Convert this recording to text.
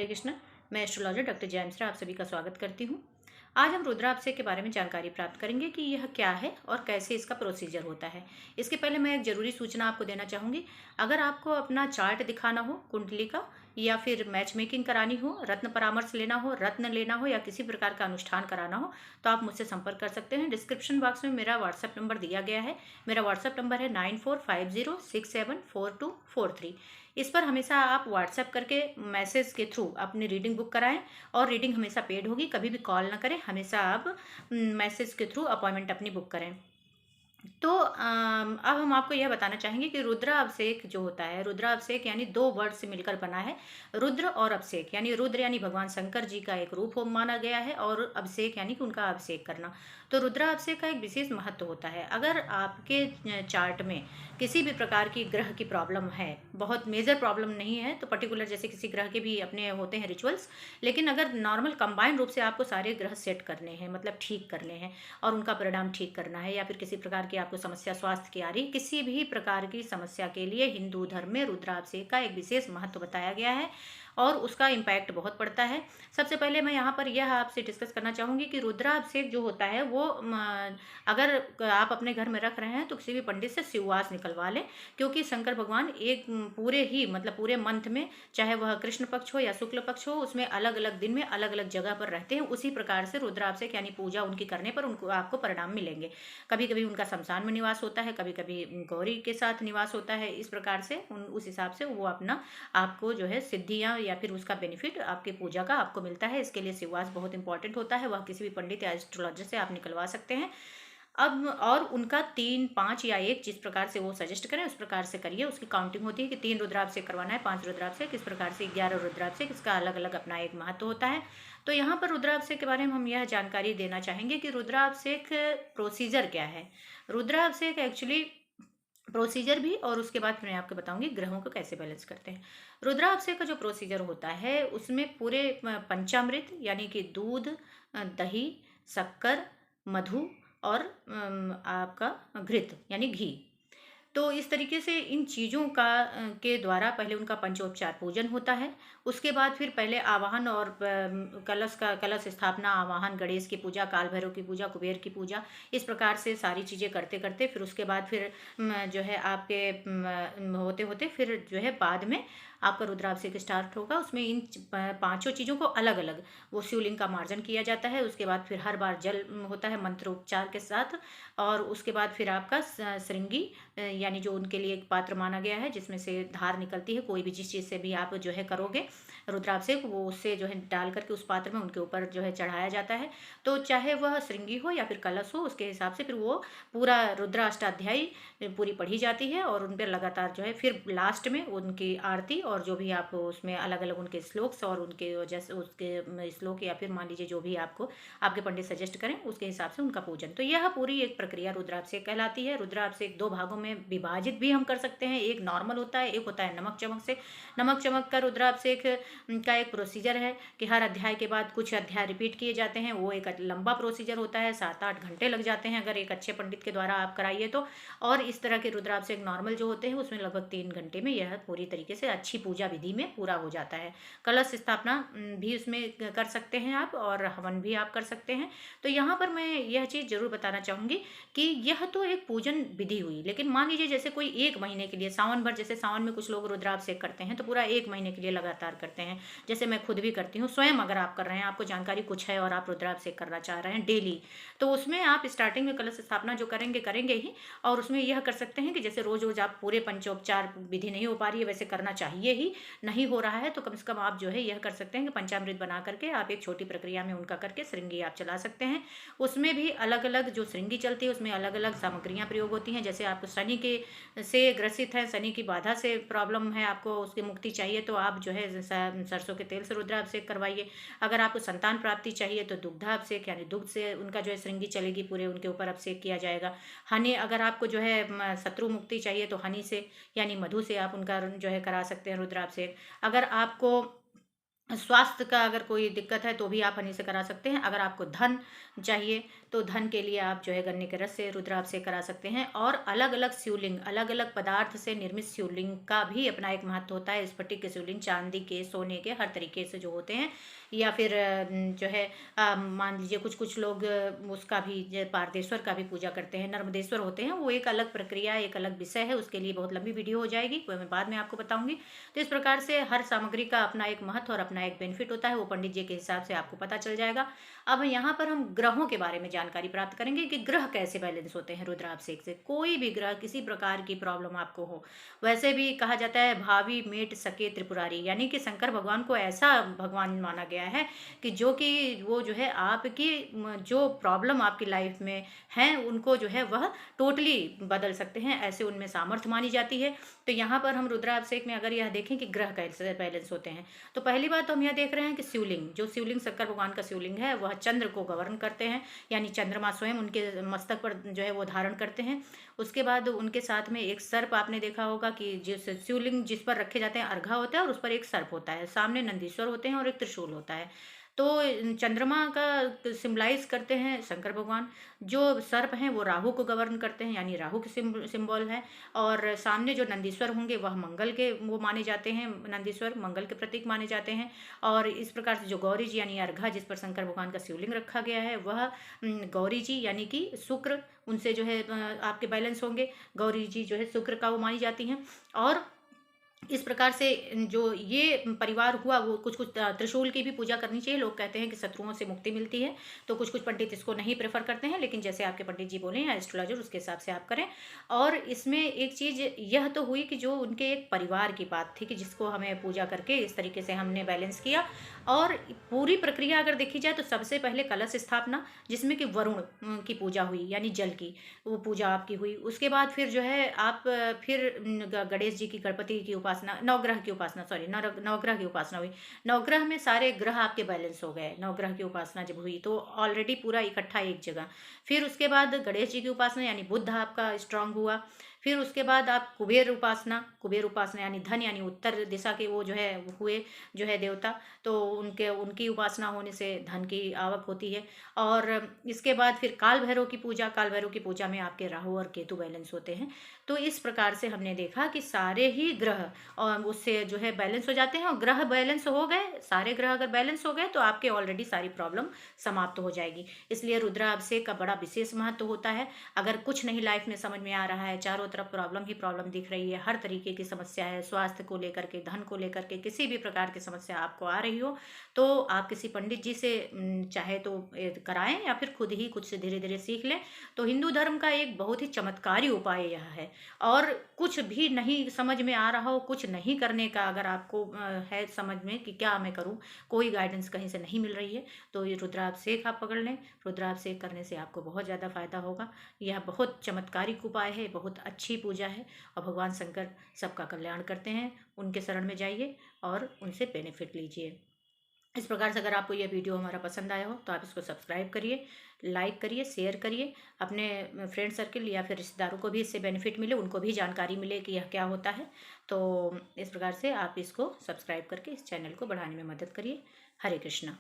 हरे कृष्ण। मैं astrologer doctor जय मिश्रा आप सभी का स्वागत करती हूँ। आज हम रुद्राभिषेक के बारे में जानकारी प्राप्त करेंगे कि यह क्या है और कैसे इसका प्रोसीजर होता है। इसके पहले मैं एक जरूरी सूचना आपको देना चाहूँगी। अगर आपको अपना चार्ट दिखाना हो कुंडली का, या फिर मैच मेकिंग करानी हो, रत्न परामर्श लेना हो, रत्न लेना हो, या किसी प्रकार का अनुष्ठान कराना हो, तो आप मुझसे संपर्क कर सकते हैं। डिस्क्रिप्शन बॉक्स में मेरा व्हाट्सएप नंबर दिया गया है। मेरा व्हाट्सएप नंबर है 9450674243। इस पर हमेशा आप व्हाट्सएप करके मैसेज के थ्रू अपनी रीडिंग बुक कराएं, और रीडिंग हमेशा पेड होगी। कभी भी कॉल ना करें, हमेशा आप मैसेज के थ्रू अपॉइंटमेंट अपनी बुक करें। तो अब हम आपको यह बताना चाहेंगे कि रुद्राभिषेक जो होता है, रुद्राभिषेक यानी दो वर्ड से मिलकर बना है। रुद्र और अभिषेक, यानी रुद्र यानी भगवान शंकर जी का एक रूप हो माना गया है, और अभिषेक यानी कि उनका अभिषेक करना। तो रुद्राभिषेक का एक विशेष महत्व होता है। अगर आपके चार्ट में किसी भी प्रकार की ग्रह की प्रॉब्लम है, बहुत मेजर प्रॉब्लम नहीं है, तो पर्टिकुलर जैसे किसी ग्रह के भी अपने होते हैं रिचुअल्स, लेकिन अगर नॉर्मल कंबाइंड रूप से आपको सारे ग्रह सेट करने हैं, मतलब ठीक करने हैं, और उनका परिणाम ठीक करना है, या फिर किसी प्रकार की आपको समस्या स्वास्थ्य की आ रही, किसी भी प्रकार की समस्या के लिए हिंदू धर्म में रुद्राभिषेक का एक विशेष महत्व बताया गया है, और उसका इम्पैक्ट बहुत पड़ता है। सबसे पहले मैं यहाँ पर यह आपसे डिस्कस करना चाहूँगी कि रुद्राभिषेक जो होता है वो अगर आप अपने घर में रख रहे हैं तो किसी भी पंडित से शिववास निकलवा लें, क्योंकि शंकर भगवान एक पूरे ही मतलब पूरे मंथ में, चाहे वह कृष्ण पक्ष हो या शुक्ल पक्ष हो, उसमें अलग अलग दिन में अलग अलग जगह पर रहते हैं। उसी प्रकार से रुद्राभिषेक यानी पूजा उनकी करने पर उनको आपको परिणाम मिलेंगे। कभी कभी उनका शमशान में निवास होता है, कभी कभी गौरी के साथ निवास होता है। इस प्रकार से उस हिसाब से वो अपना आपको जो है सिद्धियाँ या फिर उसका बेनिफिट आपकी पूजा का आपको मिलता है। इसके लिए शिववास बहुत इंपॉर्टेंट होता है, वह किसी भी पंडित या एस्ट्रोलॉजर से आप निकलवा सकते हैं। अब और उनका 3, 5 या 1 जिस प्रकार से वो सजेस्ट करें उस प्रकार से करिए। उसकी काउंटिंग होती है कि 3 रुद्राभिषेक करवाना है, 5 रुद्राभिषेक, इस प्रकार से 11 रुद्राभिषेक, इसका अलग अलग अपना एक महत्व होता है। तो यहाँ पर रुद्राभिषेक के बारे में हम यह जानकारी देना चाहेंगे कि रुद्राभिषेक प्रोसीजर क्या है। रुद्राभिषेक एक्चुअली प्रोसीजर भी, और उसके बाद मैं आपको बताऊंगी ग्रहों को कैसे बैलेंस करते हैं। रुद्राभिषेक का जो प्रोसीजर होता है उसमें पूरे पंचामृत यानी कि दूध, दही, शक्कर, मधु, और आपका घृत यानी घी। तो इस तरीके से इन चीज़ों का के द्वारा पहले उनका पंचोपचार पूजन होता है। उसके बाद फिर पहले आवाहन और कलश स्थापना, आवाहन, गणेश की पूजा, काल भैरव की पूजा, कुबेर की पूजा, इस प्रकार से सारी चीज़ें करते करते फिर उसके बाद फिर जो है आपके होते होते फिर जो है बाद में आपका रुद्राभिषेक स्टार्ट होगा। उसमें इन पांचों चीज़ों को अलग अलग वो शिवलिंग का मार्जन किया जाता है। उसके बाद फिर हर बार जल होता है मंत्रोपचार के साथ, और उसके बाद फिर आपका श्रृंगी यानी जो उनके लिए एक पात्र माना गया है जिसमें से धार निकलती है। कोई भी जिस चीज़ से भी आप जो है करोगे रुद्राभिषेक, वो उससे जो है डाल करके उस पात्र में उनके ऊपर जो है चढ़ाया जाता है। तो चाहे वह श्रृंगी हो या फिर कलश हो, उसके हिसाब से फिर वो पूरा रुद्राष्टाध्यायी पूरी पढ़ी जाती है, और उन पर लगातार जो है फिर लास्ट में उनकी आरती, और जो भी आप उसमें अलग अलग उनके श्लोक्स और उनके जैसे उसके श्लोक, या फिर मान लीजिए जो भी आपको आपके पंडित सजेस्ट करें उसके हिसाब से उनका पूजन। तो यह पूरी एक प्रक्रिया रुद्राभिषेक कहलाती है। रुद्राभिषेक 2 भागों में विभाजित भी हम कर सकते हैं। एक नॉर्मल होता है, एक होता है नमक चमक से। नमक चमक का रुद्राभिषेक का एक प्रोसीजर है कि हर अध्याय के बाद कुछ अध्याय रिपीट किए जाते हैं। वो एक लंबा प्रोसीजर होता है, 7-8 घंटे लग जाते हैं अगर एक अच्छे पंडित के द्वारा आप कराइए तो। और इस तरह के रुद्राभिषेक नॉर्मल जो होते हैं उसमें लगभग 3 घंटे में यह पूरी तरीके से अच्छी पूजा विधि में पूरा हो जाता है। कलश स्थापना भी उसमें कर सकते हैं आप, और हवन भी आप कर सकते हैं। तो यहाँ पर मैं यह चीज़ जरूर बताना चाहूँगी कि यह तो एक पूजन विधि हुई, लेकिन मान लीजिए जैसे कोई 1 महीने के लिए सावन भर, जैसे सावन में कुछ लोग रुद्राभिषेक करते हैं तो पूरा 1 महीने के लिए लगातार करते हैं, जैसे मैं खुद भी करती हूँ। स्वयं अगर आप कर रहे हैं, आपको जानकारी कुछ है और आप रुद्राभिषेक करना चाह रहे हैं डेली, तो उसमें आप स्टार्टिंग में कलश स्थापना जो करेंगे ही, और उसमें यह कर सकते हैं कि जैसे रोज रोज आप पूरे पंचोपचार विधि नहीं हो पा रही है, वैसे करना चाहिए ही, नहीं हो रहा है तो कम से कम आप जो है यह कर सकते हैं कि पंचामृत बना करके आप एक छोटी प्रक्रिया में उनका करके श्रृंगी आप चला सकते हैं। उसमें भी अलग अलग जो श्रृंगी चलती है उसमें अलग अलग सामग्रियां प्रयोग होती हैं। जैसे आपको शनि के से ग्रसित है, शनि की बाधा से प्रॉब्लम है, आपको उसकी मुक्ति चाहिए तो आप जो है सरसों के तेल से रुद्राभिषेक करवाइए। अगर आपको संतान प्राप्ति चाहिए तो दुग्धाभिषेक यानी दुग्ध से उनका जो है श्रृंगी चलेगी, पूरे उनके ऊपर अभिषेक किया जाएगा। हनी, अगर आपको जो है शत्रु मुक्ति चाहिए तो हनी से यानी मधु से आप उनका जो है करा सकते हैं रुद्राभिषेक। अगर आपको स्वास्थ्य का अगर कोई दिक्कत है तो भी आप हनी से करा सकते हैं। अगर आपको धन चाहिए तो धन के लिए आप जो है गन्ने के रस से रुद्राभिषेक करा सकते हैं। और अलग अलग शिवलिंग, अलग अलग पदार्थ से निर्मित शिवलिंग का भी अपना एक महत्व होता है। स्फटिक के शिवलिंग चांदी के, सोने के, हर तरीके से जो होते हैं, या फिर जो है मान लीजिए कुछ कुछ लोग उसका भी पारदेश्वर का भी पूजा करते हैं, नर्मदेश्वर होते हैं। वो एक अलग प्रक्रिया, एक अलग विषय है, उसके लिए बहुत लंबी वीडियो हो जाएगी, वो मैं बाद में आपको बताऊंगी। तो इस प्रकार से हर सामग्री का अपना एक महत्व और अपना एक बेनिफिट होता है, वो पंडित जी के हिसाब से आपको पता चल जाएगा। अब यहाँ पर हम ग्रहों के बारे में जानकारी प्राप्त करेंगे कि ग्रह कैसे बैलेंस होते हैं रुद्राभिषेक से। कोई भी ग्रह, किसी प्रकार की प्रॉब्लम आपको हो, वैसे भी कहा जाता है भावी मेट सके त्रिपुरारी, यानी कि शंकर भगवान को ऐसा भगवान माना गया है कि जो कि वो जो है आपकी जो प्रॉब्लम आपकी लाइफ में है उनको जो है वह टोटली बदल सकते हैं, ऐसे उनमें सामर्थ्य मानी जाती है। तो यहाँ पर हम रुद्राभिषेक में अगर यह देखें कि ग्रह कैसे बैलेंस होते हैं, तो पहली बात तो हम यह देख रहे हैं कि शिवलिंग, जो शिवलिंग शंकर भगवान का शिवलिंग है, वह चंद्र को गवर्न करते हैं, यानी चंद्रमा स्वयं उनके मस्तक पर जो है वो धारण करते हैं। उसके बाद उनके साथ में एक सर्प, आपने देखा होगा कि जिस शिवलिंग जिस पर रखे जाते हैं अर्घा होता है और उस पर एक सर्प होता है, सामने नंदीश्वर होते हैं और एक त्रिशूल होता है। तो चंद्रमा का सिम्बलाइज करते हैं शंकर भगवान, जो सर्प हैं वो राहु को गवर्न करते हैं, यानी राहु के सिंबल है। और सामने जो नंदीश्वर होंगे वह मंगल के वो माने जाते हैं, नंदीश्वर मंगल के प्रतीक माने जाते हैं। और इस प्रकार से जो गौरी जी यानी अर्घा जिस पर शंकर भगवान का शिवलिंग रखा गया है, वह गौरी जी यानी कि शुक्र, उनसे जो है आपके बैलेंस होंगे। गौरी जी जो है शुक्र का वो मानी जाती हैं। और इस प्रकार से जो ये परिवार हुआ, वो कुछ कुछ त्रिशूल की भी पूजा करनी चाहिए। लोग कहते हैं कि शत्रुओं से मुक्ति मिलती है, तो कुछ कुछ पंडित इसको नहीं प्रेफर करते हैं, लेकिन जैसे आपके पंडित जी बोले या एस्ट्रोलॉजर, उसके हिसाब से आप करें। और इसमें एक चीज़ यह तो हुई कि जो उनके एक परिवार की बात थी कि जिसको हमें पूजा करके इस तरीके से हमने बैलेंस किया। और पूरी प्रक्रिया अगर देखी जाए तो सबसे पहले कलश स्थापना, जिसमें कि वरुण की पूजा हुई, यानी जल की वो पूजा आपकी हुई। उसके बाद फिर जो है आप फिर गणेश जी की, गणपति की उपासना, नवग्रह की उपासना, सॉरी नवग्रह की उपासना हुई। नवग्रह में सारे ग्रह आपके बैलेंस हो गए, नवग्रह की उपासना जब हुई तो ऑलरेडी पूरा इकट्ठा एक जगह। फिर उसके बाद गणेश जी की उपासना यानी बुद्ध आपका स्ट्रांग हुआ। फिर उसके बाद आप कुबेर उपासना, कुबेर उपासना यानी धन, यानी उत्तर दिशा के वो जो है हुए जो है देवता, तो उनकी उपासना होने से धन की आवक होती है। और इसके बाद फिर काल भैरव की पूजा, काल भैरव की पूजा में आपके राहु और केतु बैलेंस होते हैं। तो इस प्रकार से हमने देखा कि सारे ही ग्रह और उससे जो है बैलेंस हो जाते हैं। और ग्रह बैलेंस हो गए, सारे ग्रह अगर बैलेंस हो गए तो आपके ऑलरेडी सारी प्रॉब्लम समाप्त हो जाएगी। इसलिए रुद्राभिषेक का बड़ा विशेष महत्व होता है। अगर कुछ नहीं लाइफ में समझ में आ रहा है, चारों तरफ प्रॉब्लम ही प्रॉब्लम दिख रही है, हर तरीके की समस्या है, स्वास्थ्य को लेकर के, धन को लेकर के, किसी भी प्रकार की समस्या आपको आ रही हो, तो आप किसी पंडित जी से चाहे तो कराएं या फिर खुद ही कुछ से धीरे धीरे सीख लें। तो हिंदू धर्म का एक बहुत ही चमत्कारी उपाय यह है। और कुछ भी नहीं समझ में आ रहा हो, कुछ नहीं करने का अगर आपको है समझ में कि क्या मैं करूं, कोई गाइडेंस कहीं से नहीं मिल रही है, तो ये रुद्राभिषेक आप पकड़ लें। रुद्राभिषेक करने से आपको बहुत ज़्यादा फायदा होगा। यह बहुत चमत्कारिक उपाय है, बहुत अच्छी पूजा है, और भगवान शंकर सबका कल्याण करते हैं। उनके शरण में जाइए और उनसे बेनिफिट लीजिए। इस प्रकार से अगर आपको यह वीडियो हमारा पसंद आया हो तो आप इसको सब्सक्राइब करिए, लाइक करिए, शेयर करिए। अपने फ्रेंड सर्किल या फिर रिश्तेदारों को भी इससे बेनिफिट मिले, उनको भी जानकारी मिले कि यह क्या होता है। तो इस प्रकार से आप इसको सब्सक्राइब करके इस चैनल को बढ़ाने में मदद करिए। हरे कृष्णा।